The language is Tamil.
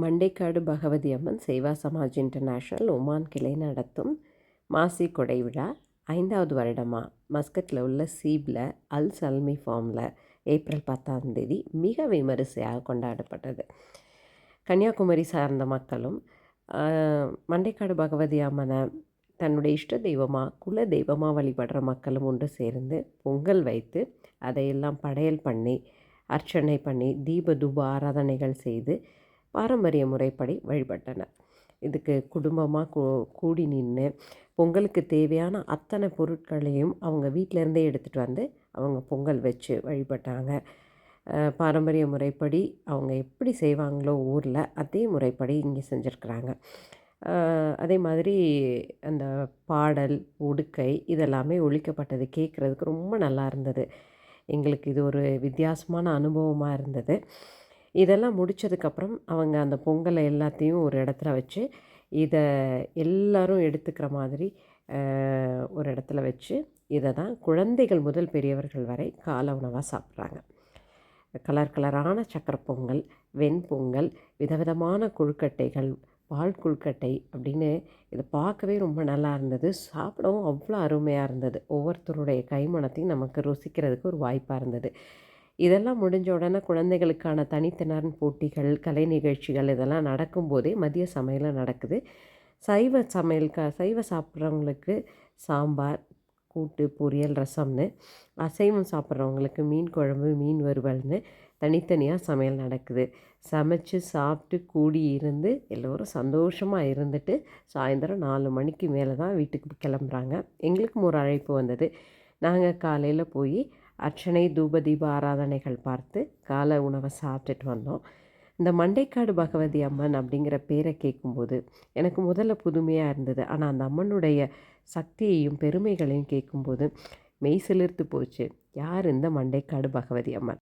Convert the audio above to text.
மண்டைக்காடு பகவதி அம்மன் சேவா சமாஜ் இன்டர்நேஷ்னல் ஒமான் கிளை நடத்தும் மாசி கொடை விழா 5வது வருடமாக மஸ்கட்டில் உள்ள சீபில் அல் சல்மி ஃபார்மில் ஏப்ரல் 10ஆம் தேதி மிக விமரிசையாக கொண்டாடப்பட்டது. கன்னியாகுமரி சார்ந்த மக்களும் மண்டைக்காடு பகவதி அம்மனை தன்னுடைய இஷ்ட தெய்வமாக குல தெய்வமாக வழிபடுற மக்களும் ஒன்று சேர்ந்து பொங்கல் வைத்து அதையெல்லாம் படையல் பண்ணி அர்ச்சனை பண்ணி தீப தூப ஆராதனைகள் செய்து பாரம்பரிய முறைப்படி வழிபட்டனர். இதுக்கு குடும்பமாக கூடி நின்று பொங்கலுக்கு தேவையான அத்தனை பொருட்களையும் அவங்க வீட்டிலேருந்தே எடுத்துகிட்டு வந்து அவங்க பொங்கல் வச்சு வழிபட்டாங்க. பாரம்பரிய முறைப்படி அவங்க எப்படி செய்வாங்களோ ஊரில் அதே முறைப்படி இங்கே செஞ்சுருக்குறாங்க. அதே மாதிரி அந்த பாடல் உடுக்கை இதெல்லாமே ஒழிக்கப்பட்டது கேட்குறதுக்கு ரொம்ப நல்லா இருந்தது. எங்களுக்கு இது ஒரு வித்தியாசமான அனுபவமாக இருந்தது. இதெல்லாம் முடித்ததுக்கப்புறம் அவங்க அந்த பொங்கலை எல்லாத்தையும் ஒரு இடத்துல வச்சு இதை எல்லோரும் எடுத்துக்கிற மாதிரி ஒரு இடத்துல வச்சு இதை தான் குழந்தைகள் முதல் பெரியவர்கள் வரை காலை உணவாக சாப்பிட்றாங்க. கலர் கலரான சக்கரை பொங்கல், வெண்பொங்கல், விதவிதமான கொழுக்கட்டைகள், பால் கொழுக்கட்டை அப்படின்னு இதை பார்க்கவே ரொம்ப நல்லா இருந்தது. சாப்பிடவும் அவ்வளோ அருமையாக இருந்தது. ஒவ்வொருத்தருடைய கைமணத்தையும் நமக்கு ருசிக்கிறதுக்கு ஒரு வாய்ப்பாக இருந்தது. இதெல்லாம் முடிஞ்ச உடனே குழந்தைகளுக்கான தனித்திறன் போட்டிகள், கலை நிகழ்ச்சிகள் இதெல்லாம் நடக்கும்போதே மதிய சமையலும் நடக்குது. சைவ சாப்பிட்றவங்களுக்கு சாம்பார், கூட்டு, பொரியல், ரசம்னு, அசைவம் சாப்பிட்றவங்களுக்கு மீன் குழம்பு, மீன் வறுவல்னு தனித்தனியாக சமையல் நடக்குது. சமைச்சு சாப்பிட்டு கூடி இருந்து எல்லோரும் சந்தோஷமாக இருந்துட்டு சாயந்தரம் 4 மணிக்கு மேலே தான் வீட்டுக்கு கிளம்புறாங்க. எங்களுக்கும் ஒரு அழைப்பு வந்தது. நாங்கள் காலையில் போய் அர்ச்சனை தூப தீப ஆராதனைகள் பார்த்து காலை உணவை சாப்பிட்டுட்டு வந்தோம். இந்த மண்டைக்காடு பகவதி அம்மன் அப்படிங்கிற பேரை கேட்கும்போது எனக்கு முதல்ல புதுமையாக இருந்தது. ஆனால் அந்த அம்மனுடைய சக்தியையும் பெருமைகளையும் கேட்கும்போது மெய் சிலிர்த்து போச்சு. யார் இந்த மண்டைக்காடு பகவதி அம்மன்?